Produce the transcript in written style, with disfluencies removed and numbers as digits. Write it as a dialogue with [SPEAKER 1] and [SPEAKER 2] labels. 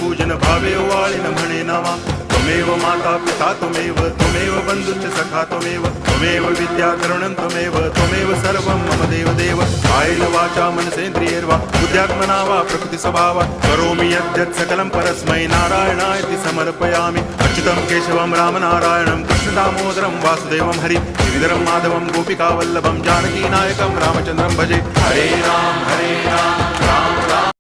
[SPEAKER 1] पूजन भावे वाळिन म्हणे नावा त्वमेव माता पिता त्वमेव बंधुश्च सखा त्वमेव विद्या करुणं त्वमेव सर्वं मम देव कायेन वाचा मनसेन्द्रियैर्वा बुद्ध्यात्मना वा प्रकृति स्वभावात् करोमि यद्यत् सकलं परस्मै नारायणायति समर्पयामि अच्युतं केशवं रामनारायणं कृष्णदामोदरं वासुदेवं हरि गिरिधरं माधवं गोपिकावल्लभं जानकीनायकं रामचन्द्रं भजे हरे राम राम राम